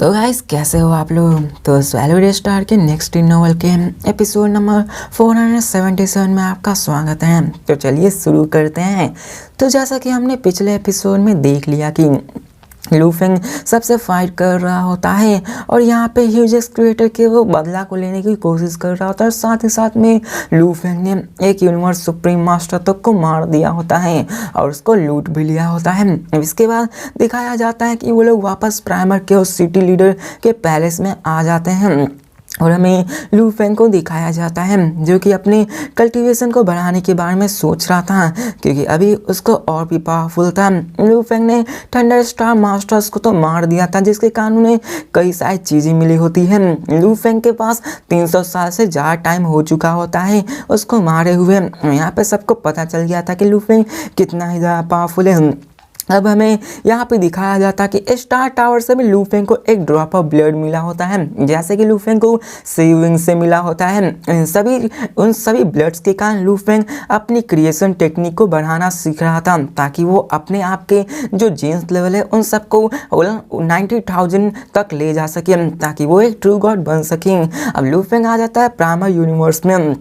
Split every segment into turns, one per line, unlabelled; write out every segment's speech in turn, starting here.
तो गाइस कैसे हो आप लोग। तो स्वैलो स्टार के नेक्स्ट नॉवल के एपिसोड नंबर 477 में आपका स्वागत है। तो चलिए शुरू करते हैं। तो जैसा कि हमने पिछले एपिसोड में देख लिया कि लू फेंग सबसे फाइट कर रहा होता है और यहाँ पे ह्यूजेस क्रिएटर के वो बदला को लेने की कोशिश कर रहा होता है। साथ ही साथ में लू फेंग ने एक यूनिवर्स सुप्रीम मास्टर तक को मार दिया होता है और उसको लूट भी लिया होता है। इसके बाद दिखाया जाता है कि वो लोग वापस प्राइमर के उस सिटी लीडर के पैलेस में आ जाते हैं और हमें लू फेंग को दिखाया जाता है जो कि अपने कल्टीवेशन को बढ़ाने के बारे में सोच रहा था, क्योंकि अभी उसको और भी पावरफुल था। लू फेंग ने थंडर स्टार मास्टर्स को तो मार दिया था, जिसके कारण उन्हें कई सारी चीज़ें मिली होती हैं। लू फेंग के पास 300 साल से ज़्यादा टाइम हो चुका होता है उसको मारे हुए। यहाँ पे सबको पता चल गया था कि लू फेंग कितना ही ज़्यादा पावरफुल है। अब हमें यहाँ पे दिखाया जाता है कि स्टार टावर से भी लू फेंग को एक ड्रॉप ऑफ ब्लड मिला होता है, जैसे कि लू फेंग को सी विंग से मिला होता है। उन सभी ब्लड्स के कारण लू फेंग अपनी क्रिएशन टेक्निक को बढ़ाना सीख रहा था, ताकि वो अपने आप के जो जीन्स लेवल है उन सबको 90,000 तक ले जा सके, ताकि वो एक ट्रू गॉड बन सके। अब लू फेंग आ जाता है प्राइमर यूनिवर्स में,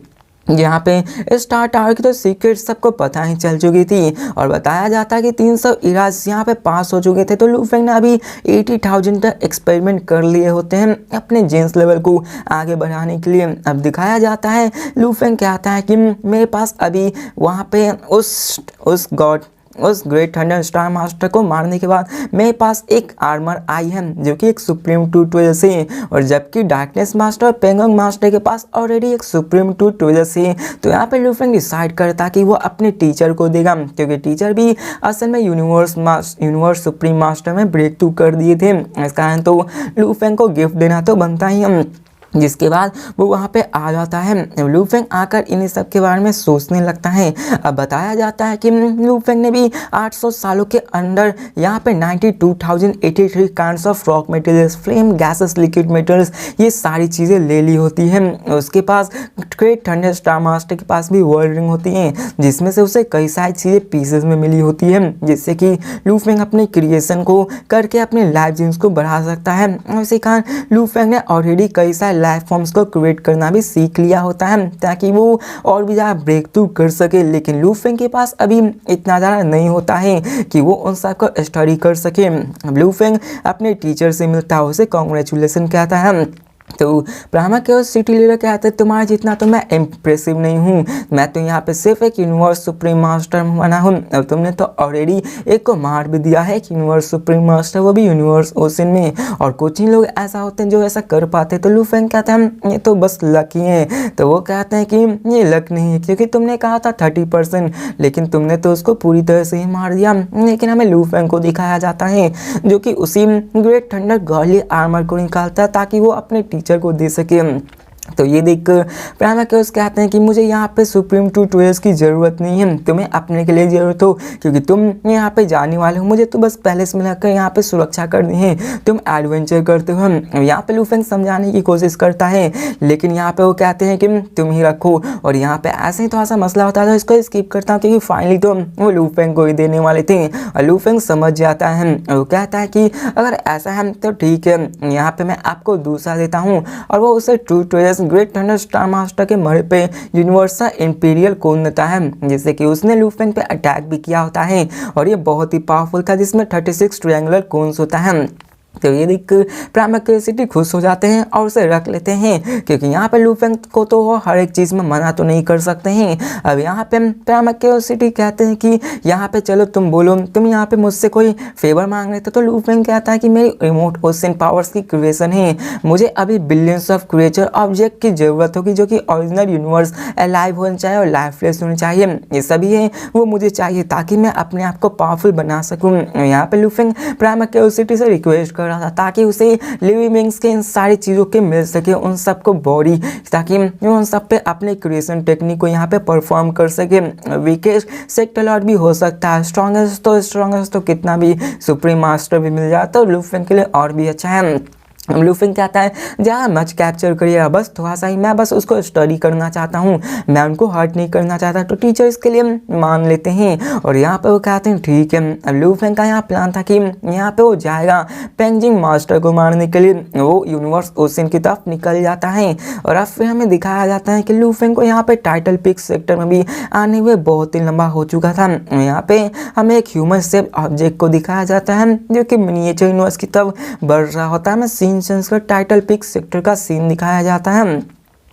यहाँ पे स्टार टावर की तो सीक्रेट सबको पता ही चल चुकी थी और बताया जाता है कि 300 इराज यहाँ पे पास हो चुके थे। तो लू फेंग ने अभी 80,000 तक एक्सपेरिमेंट कर लिए होते हैं अपने जेंस लेवल को आगे बढ़ाने के लिए। अब दिखाया जाता है लू फेंग कहता है कि मेरे पास अभी वहाँ पे उस ग्रेट थंडर स्टार मास्टर को मारने के बाद मेरे पास एक आर्मर आई है जो कि एक सुप्रीम टूट वजह से है, और जबकि डार्कनेस मास्टर पेंगोंग मास्टर के पास ऑलरेडी एक सुप्रीम टूट वजह से है। तो यहाँ पे लू फेंग डिसाइड करता कि वो अपने टीचर को देगा, क्योंकि टीचर भी असल में यूनिवर्स सुप्रीम मास्टर में ब्रेक थ्रू कर दिए थे। इस कारण तो लू फेंग को गिफ्ट देना तो बनता ही है। जिसके बाद वो वहाँ पे आ जाता है। लू फेंग आकर इन सब के बारे में सोचने लगता है। अब बताया जाता है कि लू फेंग ने भी 800 सालों के अंदर यहाँ पे 92,083 kinds of rock materials, flame gases, liquid metals, ये सारी चीज़ें ले ली होती हैं। उसके पास ग्रेट थंडर स्टार मास्टर के पास भी वर्ल्ड रिंग होती हैं, जिसमें से उसे कई सारी चीज़ें पीसेस में मिली होती हैं, जिससे कि लू फेंग अपने क्रिएशन को करके अपने लाइफ जीन्स को बढ़ा सकता है। इसी कारण लू फेंग ने ऑलरेडी कई सारे लाइफ फॉर्म्स को क्रिएट करना भी सीख लिया होता है, ताकि वो और भी ज़्यादा ब्रेक थ्रू कर सके। लेकिन लू फेंग के पास अभी इतना ज़्यादा नहीं होता है कि वो उन सब को स्टडी कर सके। लू फेंग अपने टीचर से मिलता है, उसे कॉन्ग्रेचुलेसन कहता है। तो ब्राह्मण के सिटी लीडर कहते हैं तुम्हारे जितना तो मैं इम्प्रेसिव नहीं हूँ, मैं तो यहाँ पे सिर्फ एक यूनिवर्स सुप्रीम मास्टर बना हूँ, और तुमने तो ऑलरेडी एक को मार भी दिया है एक यूनिवर्स सुप्रीम मास्टर, वो भी यूनिवर्स ओशन में, और कुछ ही लोग ऐसा होते हैं जो ऐसा कर पाते। तो लू फेंग कहते हैं ये तो बस लक ही है। तो वो कहते हैं कि ये लक नहीं है, क्योंकि तुमने कहा था 30%, लेकिन तुमने तो उसको पूरी तरह से ही मार दिया। लेकिन हमें लू फेंग को दिखाया जाता है जो कि उसी ग्रेट थंडर गॉर्ली आर्मर को निकालता है, ताकि वो अपने टीचर को दे सके। तो ये देख प्राइमर केओस कहते हैं कि मुझे यहाँ पे सुप्रीम टू 12 की ज़रूरत नहीं है, तुम्हें अपने के लिए ज़रूरत हो, क्योंकि तुम यहाँ पे जाने वाले हो, मुझे तो बस पैलेस में रखकर यहाँ पे सुरक्षा करनी है, तुम एडवेंचर करते हो। यहाँ पे लू फेंग समझाने की कोशिश करता है, लेकिन यहाँ पे वो कहते हैं कि तुम ही रखो, और यहाँ पे ऐसे ही थोड़ा सा मसला होता है तो इसको स्किप करता हूँ, क्योंकि फाइनली तो वो लू फेंग को ही देने वाले थे। और लू फेंग समझ जाता है, वो कहता है कि अगर ऐसा है तो ठीक है, यहाँ पे मैं आपको दूसरा देता हूँ, और वो उसे two 12 great thunder star master के मरे पे यूनिवर्सल इंपीरियल कोन देता है, जिससे कि उसने लू फेंग पे अटैक भी किया होता है, और ये बहुत ही पावरफुल था, जिसमें 36 ट्रायंगुलर कोन्स होता है। तो ये देख प्राइमर क्यूरियोसिटी खुश हो जाते हैं और उसे रख लेते हैं, क्योंकि यहाँ पे लू फेंग को तो वो हर एक चीज़ में मना तो नहीं कर सकते हैं। अब यहाँ पे प्राइमर क्यूरियोसिटी कहते हैं कि यहाँ पे चलो तुम बोलो, तुम यहाँ पे मुझसे कोई फेवर मांग रहे थे। तो लू फेंग कहता है कि मेरी रिमोट ओशन पावर्स की क्रिएशन है, मुझे अभी बिलियंस ऑफ क्रिएचर ऑब्जेक्ट की ज़रूरत होगी जो कि ओरिजिनल यूनिवर्स अलाइव होना चाहिए और लाइफलेस होनी चाहिए, ये सभी है वो मुझे चाहिए, ताकि मैं अपने आप को पावरफुल बना सकूँ। यहाँ पे लू फेंग प्राइमर क्यूरियोसिटी से रिक्वेस्ट कर रहा था, ताकि उसे लिविंग बीइंग्स के इन सारी चीज़ों के मिल सके, उन सब को बॉडी, ताकि वो उन सब पे अपने क्रिएशन टेक्निक को यहाँ पे परफॉर्म कर सके। वीकेस्ट सेक्टर लॉर्ड भी हो सकता है, स्ट्रॉन्गेस्ट तो कितना भी सुप्रीम मास्टर भी मिल जाता है, तो लू फेंग के लिए और भी अच्छा है। लूफिंग कहता है ज़्यादा मच कैप्चर करिएगा, बस थोड़ा सा ही, मैं बस उसको स्टडी करना चाहता हूँ, मैं उनको हर्ट नहीं करना चाहता। तो टीचर इसके लिए मान लेते हैं और यहाँ पे वो कहते हैं ठीक है। अब लूफिंग का यहाँ प्लान था कि यहाँ पे वो जाएगा पेंजिंग मास्टर को मारने के लिए, वो यूनिवर्स ओशन की तरफ निकल जाता है। और अब फिर हमें दिखाया जाता है कि लूफिंग को यहाँ पे टाइटल पिक सेक्टर में भी आने हुए बहुत ही लंबा हो चुका था। यहाँ पे हमें एक ह्यूमन शेप ऑब्जेक्ट को दिखाया जाता है जो कि मिनिएचर यूनिवर्स की तरफ बढ़ रहा होता है। हमें सीन सेंस का टाइटल पिक सेक्टर का सीन दिखाया जाता है।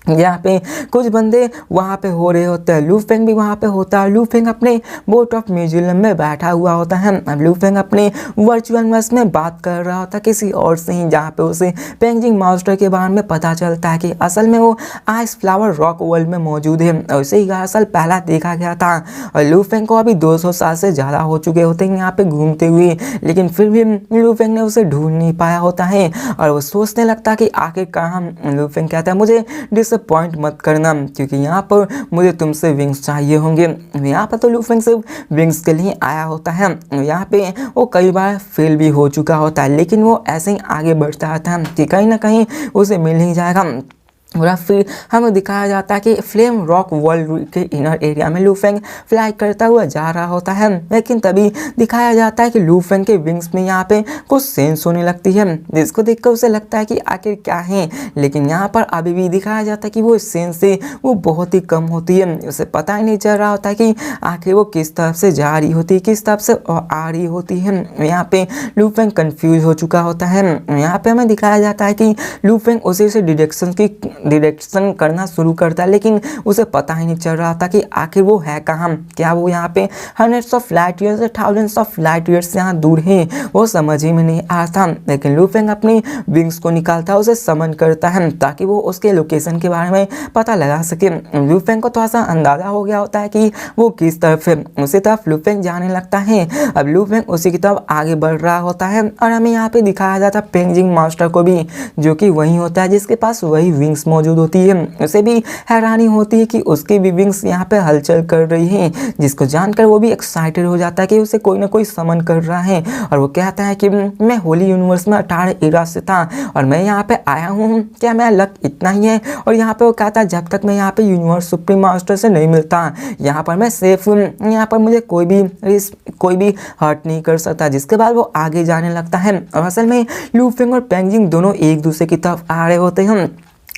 यहाँ पे कुछ बंदे वहाँ पे हो रहे होते हैं, लूफिंग भी वहाँ पे होता है। लूफिंग अपने बोट ऑफ म्यूजियम में बैठा हुआ होता है। अब लूफिंग अपने वर्चुअल यूनिवर्स में बात कर रहा होता है किसी और से ही, जहाँ पे उसे पेंजिंग मास्टर के बारे में पता चलता है कि असल में वो आइस फ्लावर रॉक वर्ल्ड में मौजूद है और उसे 11 साल पहला देखा गया था। और लूफिंग को अभी 200 साल से ज़्यादा हो चुके होते हैं यहाँ पे घूमते हुए, लेकिन फिर भी लूफिंग ने उसे ढूंढ नहीं पाया होता है और वो सोचने लगता है कि आखिरकार हम। लूफिंग कहता है मुझे पॉइंट मत करना क्योंकि यहाँ पर मुझे तुमसे विंग्स चाहिए होंगे। यहाँ पर तो लूफिंग सिर्फ विंग्स के लिए आया होता है। यहाँ पे वो कई बार फेल भी हो चुका होता है, लेकिन वो ऐसे ही आगे बढ़ता रहता है कि कहीं ना कहीं उसे मिल ही जाएगा। और फिर हमें दिखाया जाता है कि फ्लेम रॉक वर्ल्ड के इनर एरिया में लूफिंग फ्लाई करता हुआ जा रहा होता है, लेकिन तभी दिखाया जाता है कि लूफिंग के विंग्स में यहाँ पे कुछ सेंस होने लगती है, जिसको देखकर उसे लगता है कि आखिर क्या है। लेकिन यहाँ पर अभी भी दिखाया जाता है कि वो सेंस से वो बहुत ही कम होती है, उसे पता ही नहीं चल रहा होता है कि आखिर वो किस तरफ से जा रही होती है, किस तरफ से आ रही होती है। यहाँ पे लूफिंग कंफ्यूज हो चुका होता है। यहाँ पे हमें दिखाया जाता है कि लूफिंग उसी से डिरेक्शन करना शुरू करता है, लेकिन उसे पता ही नहीं चल रहा था कि आखिर वो है कहाँ। क्या वो यहाँ पे हंड्रेड्स ऑफ लाइट ईयर्स या थाउजेंड्स ऑफ लाइट ईयर्स से यहाँ दूर है, वो समझ ही में नहीं आ रहा था। लेकिन लूफिंग अपनी विंग्स को निकालता, उसे समन करता है ताकि वो उसके लोकेशन के बारे में पता लगा सके। लूफिंग को थोड़ा सा अंदाजा हो गया होता है कि वो किस तरफ है, उसी तरफ लूफिंग जाने लगता है। अब लूफिंग उसी की तरफ आगे बढ़ रहा होता है और हमें यहाँ पे दिखाया जाता है पेंजिंग मास्टर को भी, जो कि वही होता है जिसके पास वही विंग्स मौजूद होती है। उसे भी हैरानी होती है कि उसकी भी विंग्स यहाँ पे हलचल कर रही हैं, जिसको जानकर वो भी एक्साइटेड हो जाता है कि उसे कोई ना कोई समन कर रहा है। और वो कहता है कि मैं होली यूनिवर्स में 18 एरा से था और मैं यहाँ पे आया हूँ, क्या मेरा लक इतना ही है। और यहाँ पे वो कहता है जब तक मैं यहाँ पे यूनिवर्स सुप्रीम मास्टर से नहीं मिलता, यहाँ पर मैं सेफ हूँ, यहाँ पर मुझे कोई भी हर्ट नहीं कर सकता। जिसके बाद वो आगे जाने लगता है और असल में लूफिंग और पेंजिंग दोनों एक दूसरे की तरफ आ रहे होते हैं।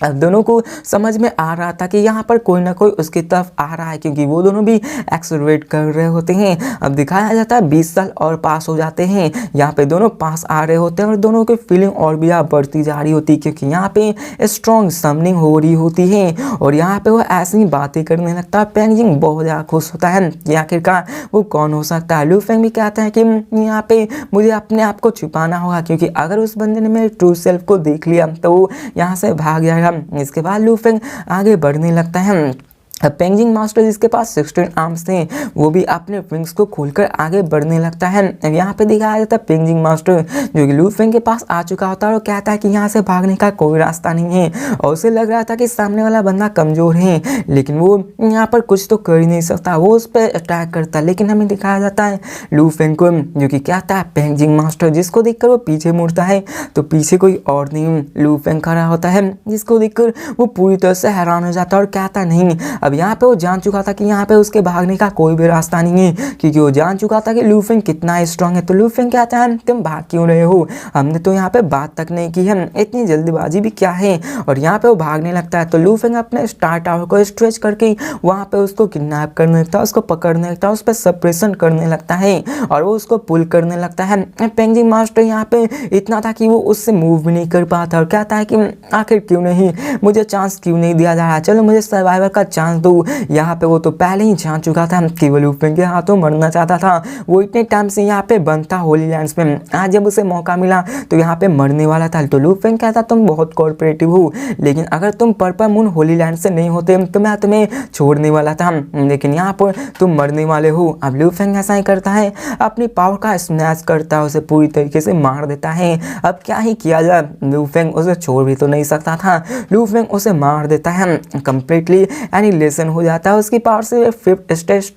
अब दोनों को समझ में आ रहा था कि यहाँ पर कोई ना कोई उसकी तरफ आ रहा है, क्योंकि वो दोनों भी एक्सेलरेट कर रहे होते हैं। अब दिखाया जाता है 20 साल और पास हो जाते हैं, यहाँ पे दोनों पास आ रहे होते हैं और दोनों की फीलिंग और भी बढ़ती जा रही होती है, क्योंकि यहाँ पे स्ट्रॉन्ग समनिंग हो रही होती है। और यहाँ पे वो ऐसी बातें करने लगता है। पेंजिंग बहुत ज़्यादा खुश होता है कि आखिरकार वो कौन हो सकता है। लूफिंग भी कहते हैं कि यहाँ पे मुझे अपने आप को छुपाना होगा, क्योंकि अगर उस बंदे ने मेरे ट्रू सेल्फ को देख लिया तो वो यहाँ से भाग जाएगा। इसके बाद लूफिंग आगे बढ़ने लगता है। पेंजिंग मास्टर जिसके पास 16 आर्म्स थे, वो भी अपने विंग्स को खोलकर आगे बढ़ने लगता है। यहाँ पे दिखाया जाता है पेंजिंग मास्टर जो कि लूफिंग के पास आ चुका होता है और कहता है कि यहाँ से भागने का कोई रास्ता नहीं है। और उसे लग रहा था कि सामने वाला बंदा कमज़ोर है, लेकिन वो यहाँ पर कुछ तो कर ही नहीं सकता, वो उस पर अटैक करता है। लेकिन हमें दिखाया जाता है लूफिंग को, जो कि कहता है पेंजिंग मास्टर, जिसको देखकर वो पीछे मुड़ता है तो पीछे कोई और नहीं लूफिंग खड़ा होता है, जिसको देखकर वो पूरी तरह से हैरान हो जाता है और कहता नहीं। अब यहाँ पे वो जान चुका था कि यहाँ पे उसके भागने का कोई भी रास्ता नहीं है, क्योंकि वो जान चुका था कि लूफिंग कितना स्ट्रांग है। तो लूफिंग कहता है तुम भाग क्यों रहे हो, हमने तो यहाँ पे बात तक नहीं की है, इतनी जल्दीबाजी भी क्या है। और यहाँ पे वो भागने लगता है तो लूफिंग अपने स्टार टावर को स्ट्रेच करके वहाँ पे उसको किडनैप करने लगता है, उसको पकड़ने लगता है, उस पर सप्रेशन करने लगता है और वो उसको पुल करने लगता है। पेंजिंग मास्टर यहाँ पे इतना था कि वो उससे मूव भी नहीं कर पाता और कहता है कि आखिर क्यों नहीं, मुझे चांस क्यों नहीं दिया जा रहा, चलो मुझे सर्वाइवर का चांस दो। यहाँ पे वो तो पहले ही जान चुका था कि वो लूफिंग के हाथों मरना चाहता था। वो इतने टाइम से यहाँ पे बंद था होली लैंड्स में, आज जब उसे मौका मिला तो यहाँ पे मरने वाला था। तो लूफिंग कहता तुम बहुत कोऑपरेटिव हो, लेकिन अगर तुम पर्पल मून होली लैंड से नहीं होते तो मैं तुम्हें छोड़ने वाला था, लेकिन यहाँ पर तुम मरने वाले हो। अब लूफिंग ऐसा ही करता है, अपनी पावर का स्नैच करता है, उसे पूरी तरीके से मार देता है। अब क्या ही किया जाए, लूफिंग उसे छोड़ भी तो नहीं सकता था, लूफिंग उसे मार देता है। कंप्लीटली एनिहिलेशन हो जाता है, उसकी पावर से 5th स्टेज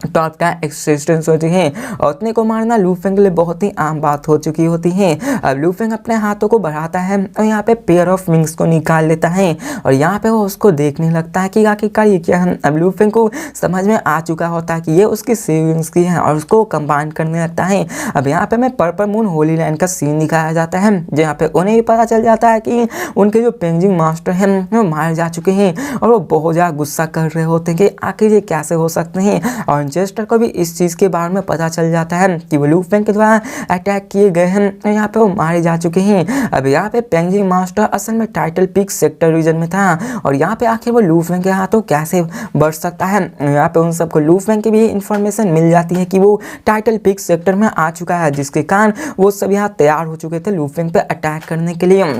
टॉप का एक्सिस्टेंस होती है और उतने को मारना लू फेंग के लिए बहुत ही आम बात हो चुकी होती है। अब लू फेंग अपने हाथों को बढ़ाता है और यहाँ पे पेयर ऑफ विंग्स को निकाल लेता है और यहाँ पे वो उसको देखने लगता है कि आखिरकार ये क्या है। अब लू फेंग को समझ में आ चुका होता है कि ये उसकी सेविंग्स की है और उसको कंबाइन करने लगता है। अब यहाँ पे मैं पर्पल मून होली लैंड का सीन दिखाया जाता है जहाँ पे उन्हें भी पता चल जाता है कि उनके जो पेंजिंग मास्टर हैं वो मारे जा चुके हैं और वो बहुत ज़्यादा गुस्सा कर रहे होते हैं कि आखिर ये कैसे हो सकते हैं। और चेस्टर को भी इस चीज़ के बारे में पता चल जाता है कि वो लू फेंग के द्वारा अटैक किए गए हैं और यहाँ पे वो मारे जा चुके हैं। अब यहाँ पे पेंजिंग मास्टर असल में टाइटल पीक सेक्टर रीजन में था और यहाँ पे आखिर वो लू फेंग के हाथों कैसे बढ़ सकता है। यहाँ पे उन सबको लू फेंग की भी इंफॉर्मेशन मिल जाती है कि वो टाइटल पीक सेक्टर में आ चुका है, जिसके कारण वो सब यहाँ तैयार हो चुके थे लू फेंग पे अटैक करने के लिए।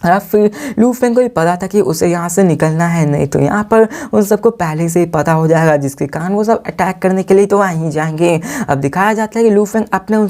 और फिर लू फेंग को भी पता था कि उसे यहाँ से निकलना है, नहीं तो यहाँ पर उन सबको पहले से ही पता हो जाएगा, जिसके कारण वो सब अटैक करने के लिए तो आ ही जाएंगे। अब दिखाया जाता है कि लू फेंग अपने उन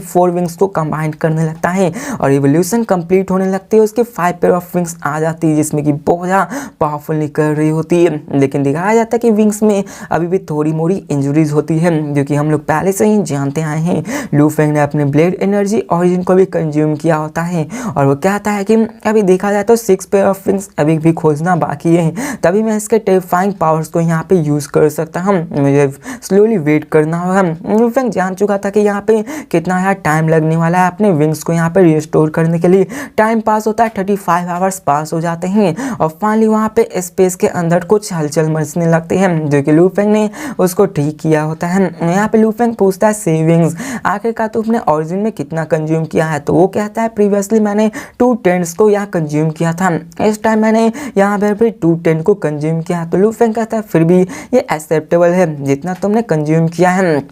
4 विंग्स को कंबाइन करने लगता है और रिवोल्यूशन कंप्लीट होने लगती है। उसके 5 पेयर ऑफ विंग्स आ जाती है जिसमें कि बहुत ज़्यादा पावरफुल निकल रही होती है। लेकिन दिखाया जाता है कि विंग्स में अभी भी थोड़ी मोड़ी इंजरीज होती है जो कि हम लोग पहले से ही जानते आए हैं। लू फेंग ने अपने ब्लेड एनर्जी ऑरिजिन को भी कंज्यूम किया होता है और वो कहता है कि अभी देखा जाए तो 6 पेयर ऑफ विंग्स अभी भी खोजना बाकी है, तभी मैं इसके टेरिफाइंग पावर्स को यहाँ पे यूज़ कर सकता हूँ। मुझे स्लोली वेट करना होगा। लू फेंग जान चुका था कि यहाँ पे कितना यार टाइम लगने वाला है अपने विंग्स को यहाँ पे रिस्टोर करने के लिए। टाइम पास होता है, 35 आवर्स पास हो जाते हैं और फाइनली वहाँ पे स्पेस के अंदर कुछ हलचल मचने लगती है जो कि लू फेंग ने उसको ठीक किया होता है। यहाँ पे लू फेंग पूछता है सेविंग्स आखिरकार तो अपने ऑरिजिन में कितना कंज्यूम किया है, तो वो कहता है प्रीवियसली मैंने 2/10 को यहाँ कंज्यूम किया था, इस टाइम मैंने यहाँ पर भी 2/10 को कंज्यूम किया। तो लू फेंग कहता है फिर भी ये एक्सेप्टेबल है जितना तुमने कंज्यूम किया है।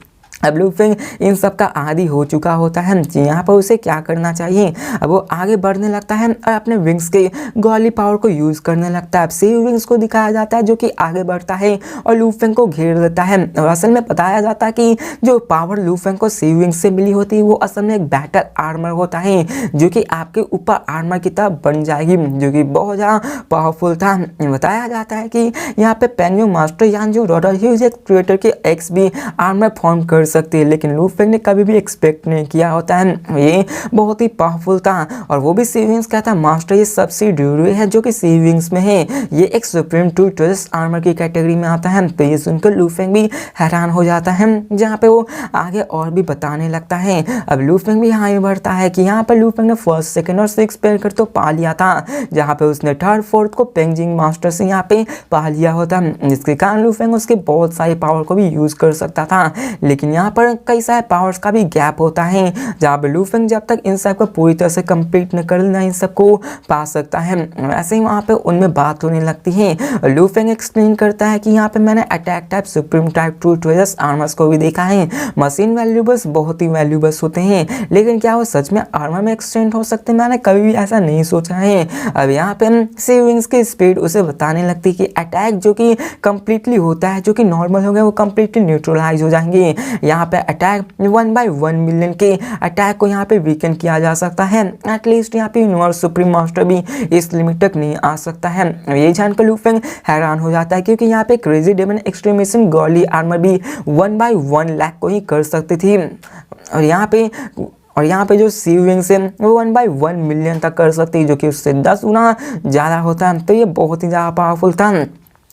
अब लू फेंग इन सब का आदी हो चुका होता है कि यहाँ पर उसे क्या करना चाहिए। अब वो आगे बढ़ने लगता है और अपने विंग्स के गॉली पावर को यूज़ करने लगता है। अब सी विंग्स को दिखाया जाता है जो कि आगे बढ़ता है और लू फेंग को घेर लेता है और असल में बताया जाता है कि जो पावर लू फेंग को सी विंग्स से मिली होती है वो असल में एक बैटल आर्मर होता है जो कि आपके ऊपर आर्मर की तरह बन जाएगी, जो कि बहुत ज़्यादा पावरफुल था। बताया जाता है कि यहाँ पे पेंजिंग मास्टर यान जो रॉडर ह्यूज एक क्रिएटर के एक्स भी आर्मर फॉर्म कर सकती है, लेकिन लू फेंग ने कभी भी एक्सपेक्ट नहीं किया होता है। ये बहुत ही पावरफुल था और वो भी सी विंग्स का था मास्टर ये सब्सिडियरी है जो कि सी विंग्स में है। ये एक सुप्रीम टू ट्विस्ट आर्मर की कैटेगरी में आता है। तो ये सुनकर लू फेंग भी हैरान हो जाता है, जहाँ पे वो आगे और भी बताने लगता है। अब लू फेंग भी यहाँ बढ़ता है कि यहाँ पर लू फेंग ने 1st 2nd और 6th पेयर कर तो पा लिया था, जहाँ पे उसने 3rd 4th को पेंजिंग मास्टर से यहाँ पे पा लिया होता, जिसके कारण लू फेंग उसके बहुत सारी पावर को भी यूज कर सकता था। लेकिन यहाँ पर कई सारे पावर्स का भी गैप होता है, जहाँ पे लू फेंग जब तक इन सब को पूरी तरह से कंप्लीट न कर लेना इन सबको पा सकता है। वैसे ही वहाँ पे उनमें बात होने लगती है। लू फेंग एक्सप्लेन करता है कि यहाँ पे मैंने attack type supreme type two ट्वेजस आर्मर्स को भी देखा है। मशीन वैल्यूबल्स बहुत ही वैल्यूबल्स होते हैं, लेकिन क्या वो सच में आर्मर में एक्सटेंड हो सकते हैं, मैंने कभी भी ऐसा नहीं सोचा है। अब यहाँ पे सी विंग्स की स्पीड उसे बताने लगती है कि अटैक जो कि कंप्लीटली होता है जो कि नॉर्मल हो गया वो कंप्लीटली न्यूट्रलाइज हो जाएंगे। यहाँ पे अटैक 1/1 मिलियन के अटैक को यहाँ पे वीकन किया जा सकता है। एटलीस्ट यहाँ पे यूनिवर्स सुप्रीम मास्टर भी इस लिमिट तक नहीं आ सकता है। ये जानकर लू फेंग हैरान हो जाता है क्योंकि यहाँ पे क्रेजी डेमन एक्सट्रीमिशन गॉली आर्मर भी 1/1 लाख को ही कर सकती थी और यहाँ पे जो सी विंग्स है वो 1/1 मिलियन तक कर सकती है, जो कि उससे 10 गुना ज़्यादा होता है। तो ये बहुत ही ज़्यादा पावरफुल था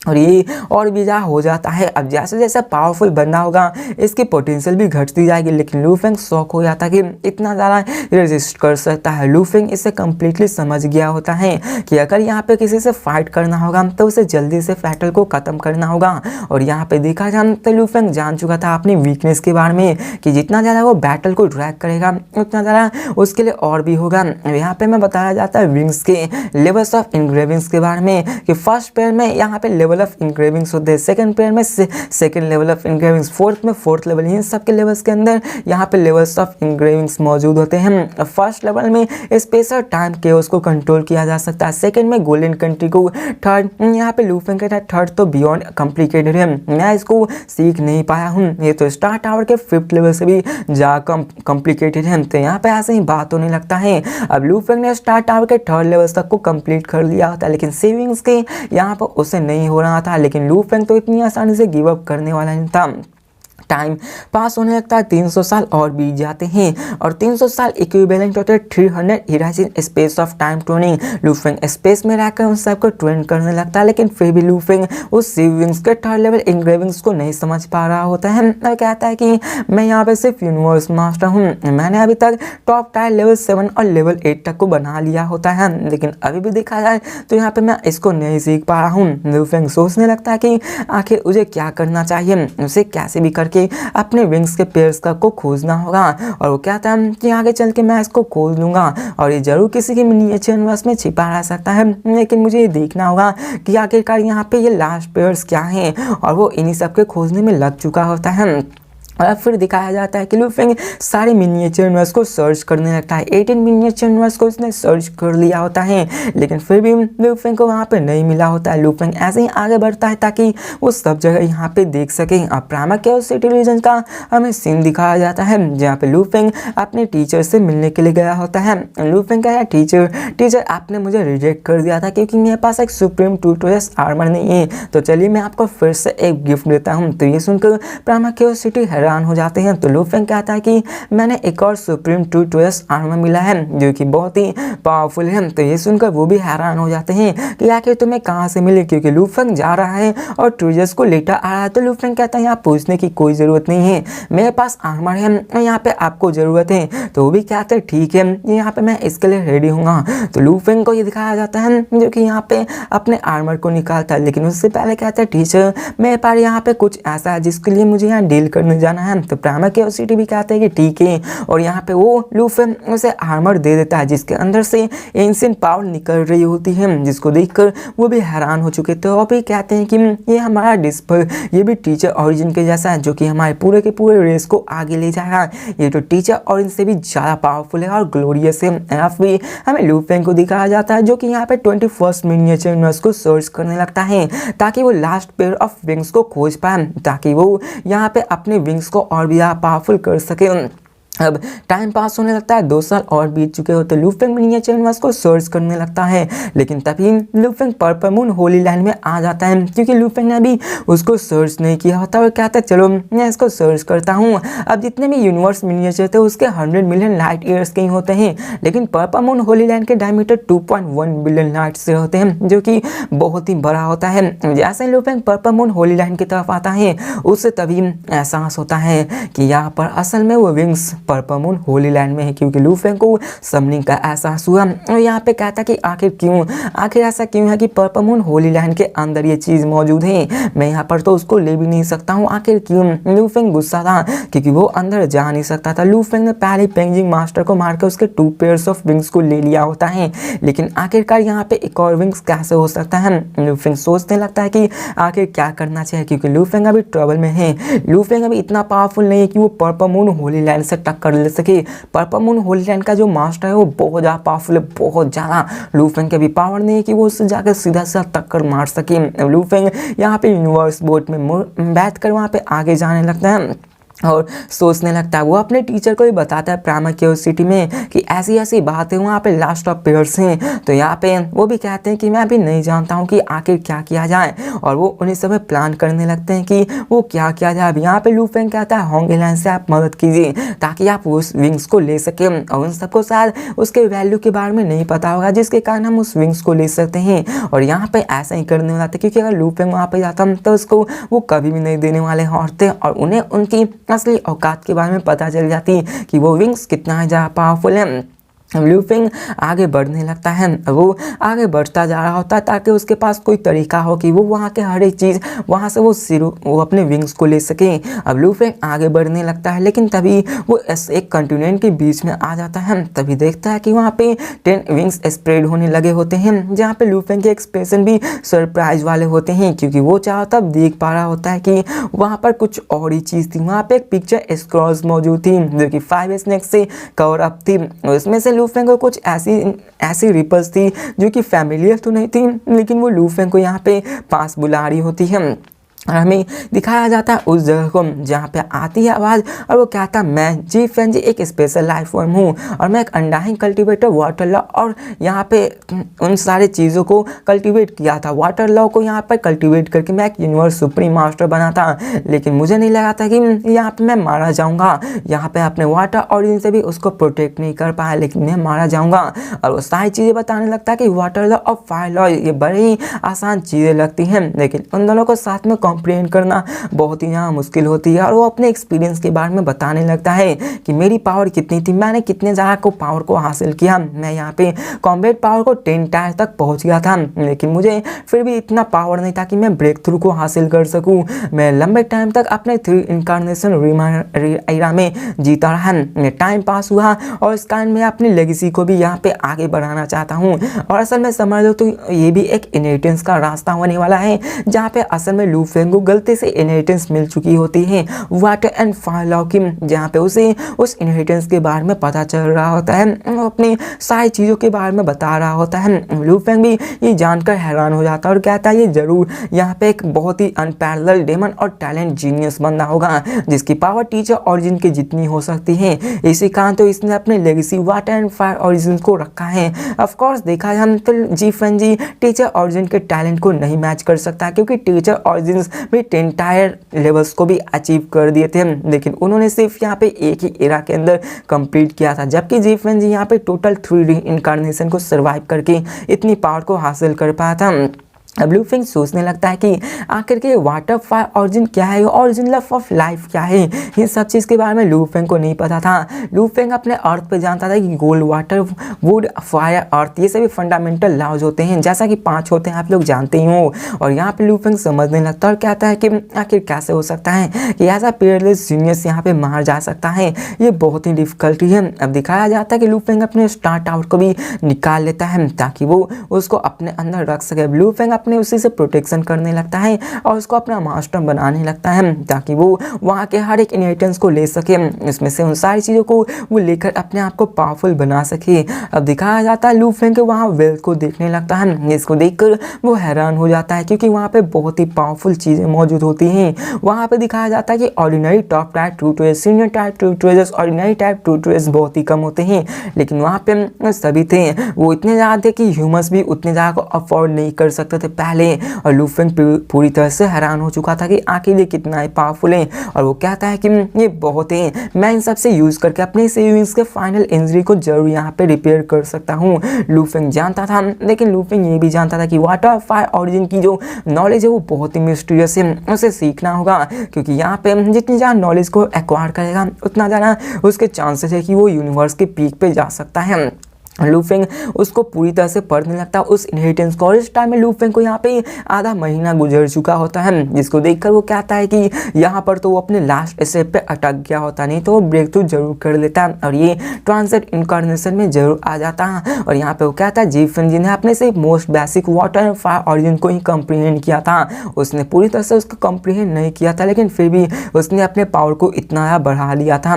और ये और भी ज़्यादा हो जाता है। अब जैसे जैसे पावरफुल बनना होगा इसकी पोटेंशियल भी घटती जाएगी, लेकिन लू फेंग शॉक हो जाता है कि इतना ज़्यादा रेजिस्ट कर सकता है। लू फेंग इसे कम्प्लीटली समझ गया होता है कि अगर यहाँ पे किसी से फाइट करना होगा तो उसे जल्दी से बैटल को ख़त्म करना होगा। और यहाँ पे देखा जाए तो लू फेंग जान चुका था अपनी वीकनेस के बारे में कि जितना ज़्यादा वो बैटल को ड्रैग करेगा उतना ज़्यादा उसके लिए और भी होगा। यहाँ पे मैं बताया जाता है विंग्स के लेवल्स ऑफ इंग्रेविंग्स के बारे में कि फर्स्ट पेयर में यहाँ पे लेवल ऑफ इंग्रेविंग्स होते हैं, सेकंड पेयर में सेकंड लेवल ऑफ इंग्रेविंग्स, फोर्थ में फोर्थ लेवल। इन सब के लेवल्स के अंदर यहाँ पे लेवल्स ऑफ इंग्रेविंग्स मौजूद होते हैं। फर्स्ट लेवल में स्पेशल टाइम केओस को कंट्रोल किया जा सकता है, सेकंड में गोल्डन कंट्री को, थर्ड यहाँ पे लू फेंग कहता है थर्ड तो बियॉन्ड कॉम्प्लिकेटेड है, मैं इसको सीख नहीं पाया हूँ, ये तो स्टार टावर के 5th लेवल से भी ज़्यादा कॉम्प्लिकेटेड है। तो यहाँ पे ऐसे ही बात होने लगता है। अब लू फेंग ने स्टार टावर के 3rd लेवल तक को कंप्लीट कर लिया होता है, लेकिन सेविंग्स के यहाँ पर उसे नहीं हो हो रहा था, लेकिन लू फेंग तो इतनी आसानी से गिव अप करने वाला नहीं था। टाइम पास होने लगता है, 300 साल और बीत जाते हैं और 300 साल इक्विवेलेंट होते हैं 300 years in space of time training. लू फेंग स्पेस में रहकर उन सबको ट्रेन करने लगता है, लेकिन फिर भी लू फेंग उस सी विंग्स के थर्ड लेवल इंग्रेविंग्स को नहीं समझ पा रहा होता है और कहता है कि मैं यहाँ पे सिर्फ यूनिवर्स मास्टर हूँ, मैंने अभी तक टॉप टायर लेवल 7 और लेवल 8 तक को बना लिया होता है, लेकिन अभी भी देखा जाए तो यहाँ पे मैं इसको नहीं सीख पा रहा हूँ। लू फेंग सोचने लगता है कि आखिर मुझे क्या करना चाहिए, उसे कैसे भी करके अपने विंग्स के पेयर्स को खोजना होगा और वो कहता है कि आगे चल के मैं इसको खोज लूंगा और ये जरूर किसी के मिनिएचर यूनिवर्स में छिपा रह सकता है, लेकिन मुझे ये देखना होगा कि आखिरकार यहाँ पे ये लास्ट पेयर्स क्या हैं और वो इन्हीं सब के खोजने में लग चुका होता है। और फिर दिखाया जाता है कि लू फेंग सारे मिनिएचर यूनिवर्स को सर्च करने लगता है। 18 मिनिएचर यूनिवर्स को उसने सर्च कर लिया होता है, लेकिन फिर भी लू फेंग को वहाँ पे नहीं मिला होता है। लू फेंग ऐसे ही आगे बढ़ता है ताकि वो सब जगह यहाँ पे देख सके। अब प्रामा केओस सिटी रीजन का हमें सीन दिखाया जाता है जहाँ पे लू फेंग अपने टीचर से मिलने के लिए गया होता है। लू फेंग कहा, टीचर आपने मुझे रिजेक्ट कर दिया था क्योंकि मेरे पास एक सुप्रीम 2 आर्मर नहीं है, तो चलिए मैं आपको फिर से एक गिफ्ट देता हूँ। तो ये सुनकर प्रामा केओस सिटी हो जाते हैं। तो लू फेंग कहता है कि मैंने एक और सुप्रीम 2 आर्मर मिला है जो कि बहुत ही पावरफुल है। तो ये सुनकर वो भी हैरान हो जाते हैं कि आखिर तुम्हें कहाँ से मिले, क्योंकि लू फेंग जा रहा है और ट्रूजर्स को लेकर आ रहा है। तो लू फेंग कहता है यहाँ पूछने की कोई ज़रूरत नहीं है, मेरे पास आर्मर है और यहाँ पे आपको ज़रूरत है। तो वो भी कहते हैं ठीक है, यहाँ पे मैं इसके लिए रेडी हूँगा। तो लू फेंग को ये दिखाया जाता है जो कि यहाँ पे अपने आर्मर को निकालता है, लेकिन उससे पहले कहता है टीचर मेरे पास यहाँ पे कुछ ऐसा है जिसके लिए मुझे यहाँ डील करने जाना है। तो प्रामा केओस सिटी भी कहते हैं कि ठीक है और यहाँ पे वो लू फेंग उसे आर्मर दे देता है जिसके अंदर से एंशिएंट पावर निकल रही होती है, जिसको देखकर वो भी हैरान हो चुके थे और भी कहते हैं कि ये हमारा डिस्पर ये भी टीचर ओरिजिन के जैसा है जो कि हमारे पूरे के पूरे रेस को आगे ले जाएगा। ये तो टीचर ओरिजिन से भी ज़्यादा पावरफुल है और ग्लोरियस है। भी हमें लू फेंग को दिखाया जाता है जो कि यहाँ पे 21st मिनिएचर यूनिवर्स को सर्च करने लगता है ताकि वो लास्ट पेयर ऑफ विंग्स को खोज पाए, ताकि वो यहाँ पे अपने विंग्स को और भी पावरफुल कर सके। अब टाइम पास होने लगता है, 2 साल और बीत चुके हो। तो लू फेंग मिनिएचर यूनिवर्स को सर्च करने लगता है, लेकिन तभी लू Feng purple moon Holi land में आ जाता है क्योंकि लू फेंग ने अभी उसको सर्च नहीं किया होता और कहता है चलो मैं इसको सर्च करता हूँ। अब जितने भी यूनिवर्स मिनिएचर थे उसके 100 मिलियन लाइट ईयर्स के ही होते हैं, लेकिन पर्पल मून होली लैंड के डायमीटर 2.1 बिलियन लाइट से होते हैं जो कि बहुत ही बड़ा होता है। जैसे लू Feng purple moon Holi land की तरफ आता है उससे तभी एहसास होता है कि यहाँ पर असल में वो wings purple moon Holi land में है, क्योंकि लू फेंग को समनिंग का एहसास हुआ और यहाँ पे कहता कि आखिर ऐसा क्यों है कि पर्पल मून होली लैंड के अंदर ये चीज़ मौजूद है, मैं यहाँ पर तो उसको ले भी नहीं सकता हूँ, आखिर क्यों। लू फेंग गुस्सा था क्योंकि वो अंदर जा नहीं सकता था। लू फेंग ने पहले पेंजिंग मास्टर को मारकर उसके 2 पेयर्स ऑफ विंग्स को ले लिया होता है, लेकिन आखिरकार यहाँ पे एक और विंग्स कैसे हो सकता है। लू फेंग सोचने लगता है कि आखिर क्या करना चाहिए, क्योंकि लू फेंग अभी ट्रबल में है। लू फेंग अभी इतना पावरफुल नहीं है कि वो पर्पल मून होली लैंड से टक्कर ले सके। पर्पल मून होली लैंड का जो मास्टर है वो बहुत ज़्यादा पावरफुल है, बहुत ज़्यादा। लू फेंग के भी पावर नहीं है कि वो उससे जाकर सीधा सीधा टक्कर मार सके। लू फेंग यहाँ पे यूनिवर्स बोट में बैठ कर वहाँ पे आगे जाने लगता है और सोचने लगता है। वो अपने टीचर को भी बताता है प्रामा केओस सिटी में कि ऐसी ऐसी बात है, वहाँ पे लास्ट ऑफ पेयर्स हैं। तो यहाँ पे वो भी कहते हैं कि मैं भी नहीं जानता हूँ कि आखिर क्या किया जाए, और वो उन्हीं समय प्लान करने लगते हैं कि वो क्या किया जाए। अब यहाँ पे लू फेंग कहता है होंगे लैंड से आप मदद कीजिए ताकि आप उस विंग्स को ले सकें, और उन सबको शायद उसके वैल्यू के बारे में नहीं पता होगा जिसके कारण हम उस विंग्स को ले सकते हैं। और यहाँ पे ऐसा ही करने वाला था क्योंकि अगर लू फेंग वहाँ पे जाता तो उसको वो कभी भी नहीं देने वाले होते और उन्हें उनकी असली औकात के बारे में पता चल जाती कि वो विंग्स कितना ज़्यादा पावरफुल है। लू फेंग आगे बढ़ने लगता है, वो आगे बढ़ता जा रहा होता है ताकि उसके पास कोई तरीका हो कि वो वहाँ के हर एक चीज़ वहाँ से वो अपने विंग्स को ले सके। अब लू फेंग आगे बढ़ने लगता है, लेकिन तभी वो एक कंटिनेंट के बीच में आ जाता है। तभी देखता है कि वहाँ पे 10 विंग्स स्प्रेड होने लगे होते हैं, जहाँ पे लू फेंग के एक्सप्रेशन भी सरप्राइज वाले होते हैं क्योंकि वो चारों तब देख पा रहा होता है कि वहाँ पर कुछ और ही चीज़ थी। वहाँ पे एक पिक्चर स्क्रॉल्स मौजूद थी जो कि 5 स्नेक्स से कवर अप थी। उसमें से लू फेंग को कुछ ऐसी रिपल्स थी जो कि फैमिलियर तो नहीं थी, लेकिन वो लू फेंग को यहाँ पे पास बुला रही होती है। और हमें दिखाया जाता है उस जगह को जहाँ पे आती है आवाज़ और वो कहता है मैं जी फैन जी एक स्पेशल लाइफ फॉर्म हूँ और मैं एक अंडाइन कल्टीवेटर वाटर लॉ और यहाँ पे उन सारे चीज़ों को कल्टीवेट किया था। वाटर लॉ को यहाँ पर कल्टीवेट करके मैं एक यूनिवर्स सुप्रीम मास्टर बना था, लेकिन मुझे नहीं लगा था कि यहाँ पे मैं मारा जाऊँगा। यहाँ पे अपने वाटर ऑरिजिन से भी उसको प्रोटेक्ट नहीं कर पाया, लेकिन मैं मारा जाऊँगा। और वो सारी चीज़ें बताने लगता है कि वाटर लॉ और फायर लॉ ये बड़ी ही आसान चीज़ें लगती हैं, लेकिन उन दोनों को साथ में कॉम्प्रिहेंड करना बहुत ही यहाँ मुश्किल होती है। और वो अपने एक्सपीरियंस के बारे में बताने लगता है कि मेरी पावर कितनी थी, मैंने कितने ज़्यादा को पावर को हासिल किया। मैं यहाँ पे कॉम्बैट पावर को 10 टायर तक पहुँच गया था, लेकिन मुझे फिर भी इतना पावर नहीं था कि मैं ब्रेक थ्रू को हासिल कर सकूँ। मैं लंबे टाइम तक अपने 3 इनकारनेशन एरा में जीता रहा, टाइम पास हुआ और इस कारण मैं अपनी लेगेसी को भी यहाँ पे आगे बढ़ाना चाहता हूँ। और असल में समझ लो तो ये भी एक इनहेरिटेंस का रास्ता होने वाला है, जहाँ पे असल में लू फेंग को गलती से इनहेरिटेंस मिल चुकी होती है वाटर एंड फायर लॉ की, जहाँ पे उसे उस इनहेरिटेंस के बारे में पता चल रहा होता है, अपनी सारी चीज़ों के बारे में बता रहा होता है। लू फेंग भी ये जानकर हैरान हो जाता है और कहता है ये जरूर यहाँ पे एक बहुत ही अनपैरेलल डेमन और टैलेंट जीनियस बंदा होगा, जिसकी पावर टीचर ऑरिजिन की जितनी हो सकती है। इसी कारण तो इसने अपने legacy water and fire origin को रखा है। ऑफ कोर्स देखा जाए तो जी फैन जी टीचर ऑरिजिन के टैलेंट को नहीं मैच कर सकता, क्योंकि टीचर ऑरिजिन भी 10 टायर लेवल्स को भी अचीव कर दिए थे, लेकिन उन्होंने सिर्फ यहाँ पे एक ही एरा के अंदर कंप्लीट किया था, जबकि जी फैन जी यहाँ पे टोटल 3 इनकारनेशन को सर्वाइव करके इतनी पावर को हासिल कर पाया था। अब लू फेंग सोचने लगता है कि आखिर के वाटर फायर ऑरिजिन क्या है, ऑरिजिन लव ऑफ लाइफ क्या है। इन सब चीज़ के बारे में लू फेंग को नहीं पता था। लू फेंग अपने अर्थ पे जानता था कि gold water wood fire earth ये सभी फंडामेंटल लॉज होते हैं, जैसा कि 5 होते हैं, आप लोग जानते ही हो। और यहाँ पे लू फेंग समझने लगता है और कहता है कि आखिर कैसे हो सकता है कि ऐसा पीरियडलेस जीनियस यहाँ पे मार जा सकता है, ये बहुत ही डिफिकल्टी है। अब दिखाया जाता है कि लू फेंग अपने स्टार टावर को भी निकाल लेता है ताकि वो उसको अपने अंदर रख सके। लू फेंग अपने उसी से प्रोटेक्शन करने लगता है और उसको अपना मास्टर बनाने लगता है ताकि वो वहाँ के हर एक इनहेरिटेंस को ले सके, इसमें से उन सारी चीज़ों को वो लेकर अपने आप को पावरफुल बना सके। अब दिखाया जाता है लू फेंग के वहाँ वेल्थ को देखने लगता है, जिसको देखकर वो हैरान हो जाता है क्योंकि वहाँ पे बहुत ही पावरफुल चीज़ें मौजूद होती हैं। वहाँ पे दिखाया जाता है कि ordinary top tier true treasures, senior tyre true treasures, ordinary tyre true treasures बहुत ही कम होते हैं, लेकिन वहाँ पे सभी थे। वो इतने ज़्यादा थे कि ह्यूमंस भी उतने ज़्यादा को अफोर्ड नहीं कर सकते थे पहले। और लू फेंग पूरी तरह से हैरान हो चुका था कि आखिर ये कितना पावरफुल है। और वो कहता है कि ये बहुत है, मैं इन सब से यूज़ करके अपने सेविंग्स के फाइनल इंजरी को जरूर यहाँ पे रिपेयर कर सकता हूँ। लू फेंग जानता था, लेकिन लू फेंग ये भी जानता था कि वाटर फायर ऑरिजिन की जो नॉलेज है वो बहुत ही मिस्टीरियस है, उसे सीखना होगा, क्योंकि यहाँ पे जितनी ज़्यादा नॉलेज को एक्वायर करेगा उतना ज़्यादा उसके चांसेस है कि वो यूनिवर्स के पीक पे जा सकता है। लू फेंग उसको पूरी तरह से पढ़ने लगता है उस इनहेरिटेंस को, और इस टाइम में लू फेंग को यहाँ पे आधा महीना गुजर चुका होता है, जिसको देखकर वो कहता है कि यहाँ पर तो वो अपने लास्ट स्टेप पे अटक गया होता, नहीं तो वो ब्रेक थ्रू जरूर कर लेता और ये ट्रांसेट इनकारनेशन में जरूर आ जाता। और यहाँ पे वो कहता है जी फैन जी ने अपने से most basic water and fire origin को ही कंप्रीहेंड किया था, उसने पूरी तरह से उसको कंप्रीहेंड नहीं किया था, लेकिन फिर भी उसने अपने पावर को इतना बढ़ा लिया था।